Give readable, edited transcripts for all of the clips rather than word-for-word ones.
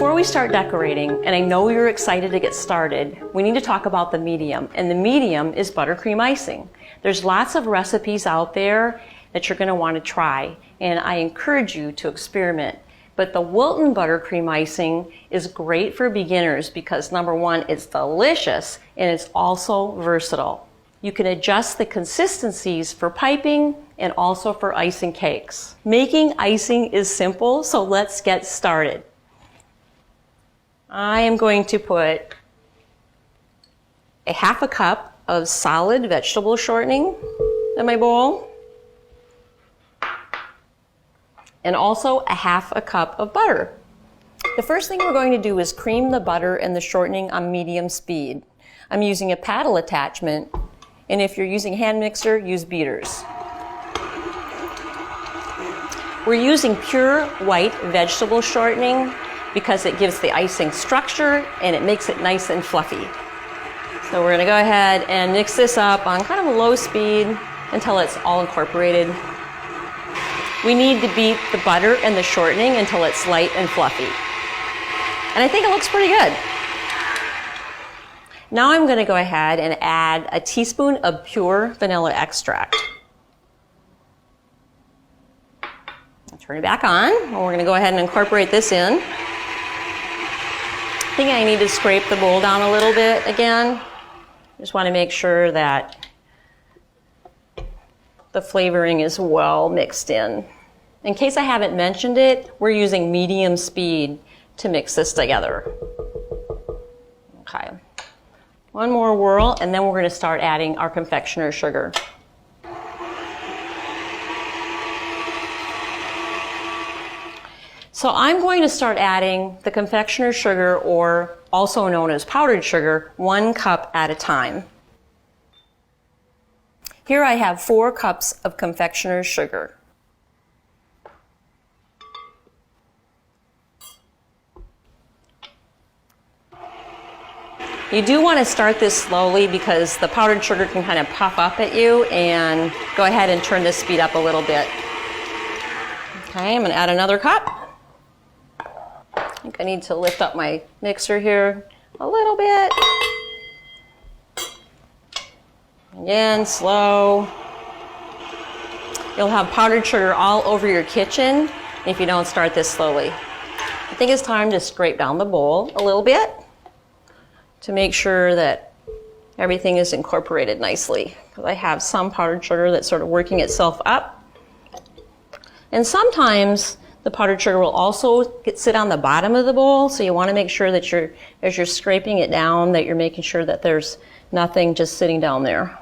Before we start decorating, and I know you're excited to get started, we need to talk about the medium, and the medium is buttercream icing. There's lots of recipes out there that you're going to want to try, and I encourage you to experiment. But the Wilton buttercream icing is great for beginners because number one, it's delicious and it's also versatile. You can adjust the consistencies for piping and also for icing cakes. Making icing is simple, so let's get started. I am going to put a half a cup of solid vegetable shortening in my bowl, and also a half a cup of butter. The first thing we're going to do is cream the butter and the shortening on medium speed. I'm using a paddle attachment, and if you're using hand mixer, use beaters. We're using pure white vegetable shortening because it gives the icing structure and it makes it nice and fluffy. So we're gonna go ahead and mix this up on kind of a low speed until it's all incorporated. We need to beat the butter and the shortening until it's light and fluffy. And I think it looks pretty good. Now I'm gonna go ahead and add a teaspoon of pure vanilla extract. I'll turn it back on, and we're gonna go ahead and incorporate this in. I think I need to scrape the bowl down a little bit again. Just wanna make sure that the flavoring is well mixed in. In case I haven't mentioned it, we're using medium speed to mix this together. Okay, one more whirl and then we're going to start adding our confectioner's sugar. So I'm going to start adding the confectioner's sugar, or also known as powdered sugar, 1 cup at a time. Here I have 4 cups of confectioner's sugar. You do want to start this slowly because the powdered sugar can kind of puff up at you, and go ahead and turn this speed up a little bit. Okay, I'm going to add another cup. I think I need to lift up my mixer here a little bit. Again, slow. You'll have powdered sugar all over your kitchen if you don't start this slowly. I think it's time to scrape down the bowl a little bit to make sure that everything is incorporated nicely. Because I have some powdered sugar that's sort of working itself up. And sometimes the powdered sugar will also sit on the bottom of the bowl, so you want to make sure that as you're scraping it down, that you're making sure that there's nothing just sitting down there.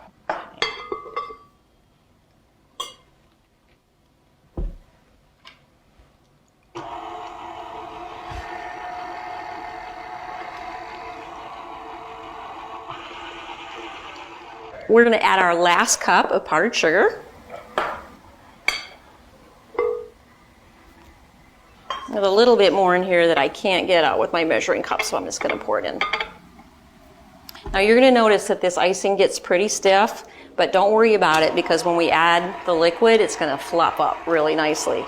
We're going to add our last cup of powdered sugar. I have a little bit more in here that I can't get out with my measuring cup, so I'm just going to pour it in. Now you're going to notice that this icing gets pretty stiff, but don't worry about it because when we add the liquid, it's going to flop up really nicely.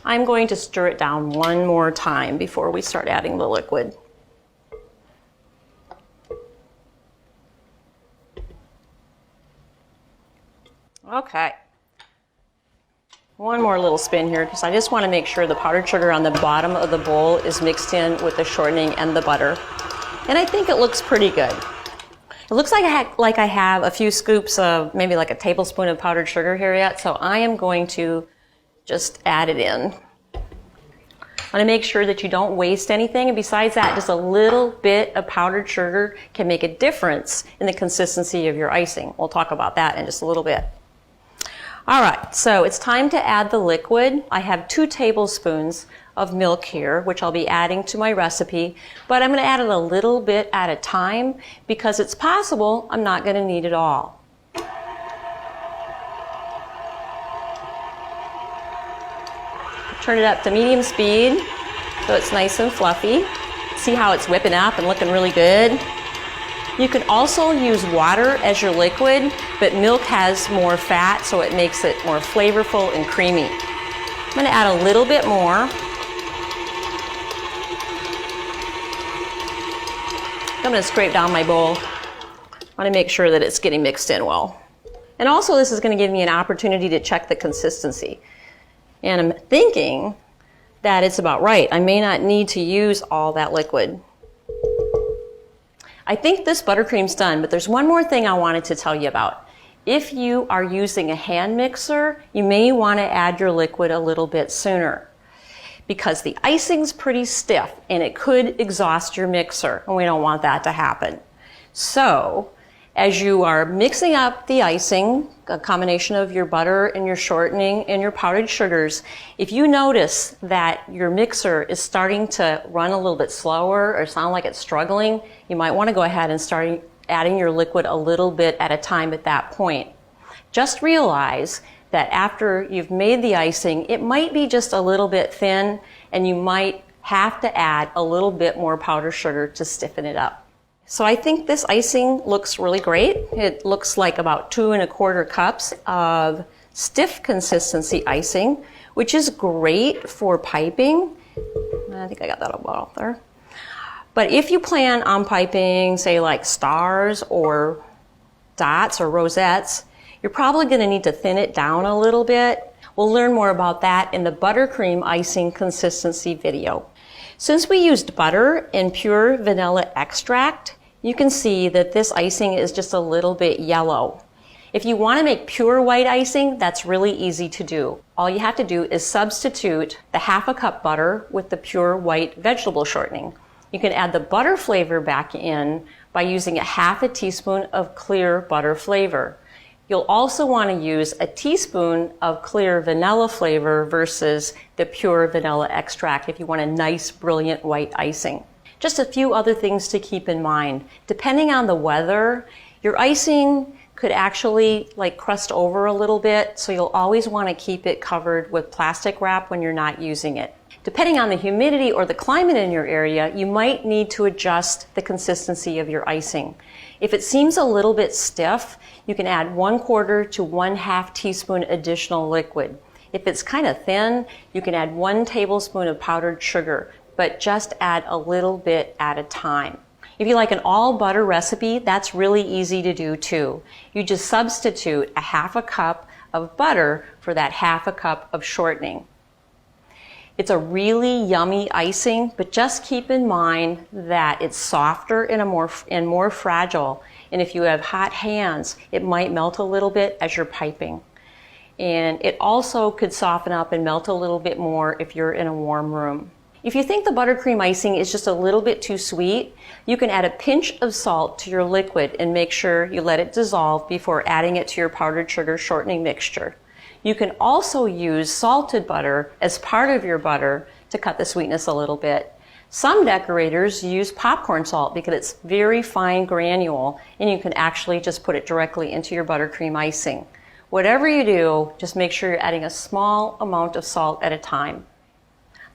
I'm going to stir it down one more time before we start adding the liquid. Okay. One more little spin here because I just want to make sure the powdered sugar on the bottom of the bowl is mixed in with the shortening and the butter. And I think it looks pretty good. It looks like I have a few scoops of maybe like a tablespoon of powdered sugar here yet, so I am going to just add it in. I want to make sure that you don't waste anything, and besides that, just a little bit of powdered sugar can make a difference in the consistency of your icing. We'll talk about that in just a little bit. All right, so it's time to add the liquid. I have 2 tablespoons of milk here, which I'll be adding to my recipe, but I'm going to add it a little bit at a time because it's possible I'm not going to need it all. Turn it up to medium speed so it's nice and fluffy. See how it's whipping up and looking really good? You can also use water as your liquid, but milk has more fat, so it makes it more flavorful and creamy. I'm going to add a little bit more. I'm going to scrape down my bowl. I want to make sure that it's getting mixed in well. And also this is going to give me an opportunity to check the consistency. And I'm thinking that it's about right. I may not need to use all that liquid. I think this buttercream's done, but there's one more thing I wanted to tell you about. If you are using a hand mixer, you may want to add your liquid a little bit sooner because the icing's pretty stiff and it could exhaust your mixer, and we don't want that to happen. So, as you are mixing up the icing, a combination of your butter and your shortening and your powdered sugars, if you notice that your mixer is starting to run a little bit slower or sound like it's struggling, you might want to go ahead and start adding your liquid a little bit at a time at that point. Just realize that after you've made the icing, it might be just a little bit thin and you might have to add a little bit more powdered sugar to stiffen it up. So I think this icing looks really great. It looks like about 2 1/4 cups of stiff consistency icing, which is great for piping. I think I got that about there. But if you plan on piping, say like stars or dots or rosettes, you're probably going to need to thin it down a little bit. We'll learn more about that in the buttercream icing consistency video. Since we used butter and pure vanilla extract, you can see that this icing is just a little bit yellow. If you want to make pure white icing, that's really easy to do. All you have to do is substitute the 1/2 cup butter with the pure white vegetable shortening. You can add the butter flavor back in by using 1/2 teaspoon of clear butter flavor. You'll also want to use a teaspoon of clear vanilla flavor versus the pure vanilla extract if you want a nice, brilliant white icing. Just a few other things to keep in mind. Depending on the weather, your icing could actually like crust over a little bit, so you'll always want to keep it covered with plastic wrap when you're not using it. Depending on the humidity or the climate in your area, you might need to adjust the consistency of your icing. If it seems a little bit stiff, you can add 1/4 to 1/2 teaspoon additional liquid. If it's kind of thin, you can add 1 tablespoon of powdered sugar, but just add a little bit at a time. If you like an all butter recipe, that's really easy to do too. You just substitute 1/2 cup of butter for that 1/2 cup of shortening. It's a really yummy icing, but just keep in mind that it's softer and more fragile. And if you have hot hands, it might melt a little bit as you're piping. And it also could soften up and melt a little bit more if you're in a warm room. If you think the buttercream icing is just a little bit too sweet, you can add a pinch of salt to your liquid and make sure you let it dissolve before adding it to your powdered sugar shortening mixture. You can also use salted butter as part of your butter to cut the sweetness a little bit. Some decorators use popcorn salt because it's very fine granule and you can actually just put it directly into your buttercream icing. Whatever you do, just make sure you're adding a small amount of salt at a time.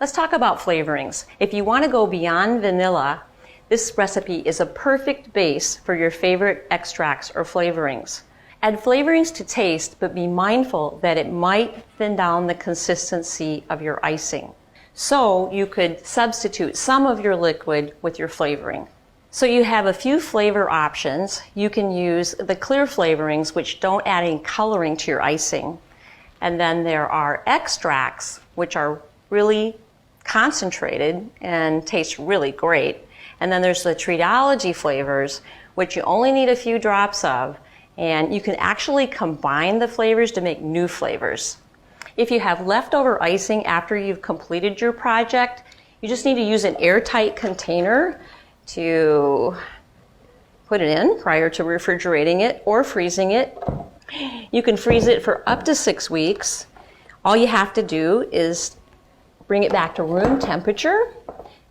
Let's talk about flavorings. If you want to go beyond vanilla, this recipe is a perfect base for your favorite extracts or flavorings. Add flavorings to taste, but be mindful that it might thin down the consistency of your icing. So you could substitute some of your liquid with your flavoring. So you have a few flavor options. You can use the clear flavorings, which don't add any coloring to your icing. And then there are extracts, which are really concentrated and taste really great. And then there's the Treatology flavors, which you only need a few drops of. And you can actually combine the flavors to make new flavors. If you have leftover icing after you've completed your project, you just need to use an airtight container to put it in prior to refrigerating it or freezing it. You can freeze it for up to 6 weeks. All you have to do is bring it back to room temperature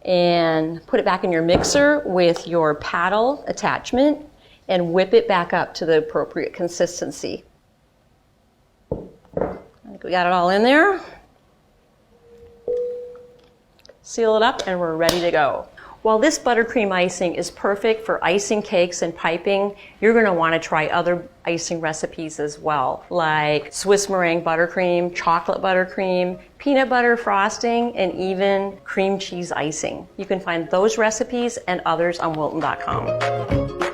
and put it back in your mixer with your paddle attachment and whip it back up to the appropriate consistency. I think we got it all in there. Seal it up and we're ready to go. While this buttercream icing is perfect for icing cakes and piping, you're going to want to try other icing recipes as well, like Swiss meringue buttercream, chocolate buttercream, peanut butter frosting, and even cream cheese icing. You can find those recipes and others on Wilton.com.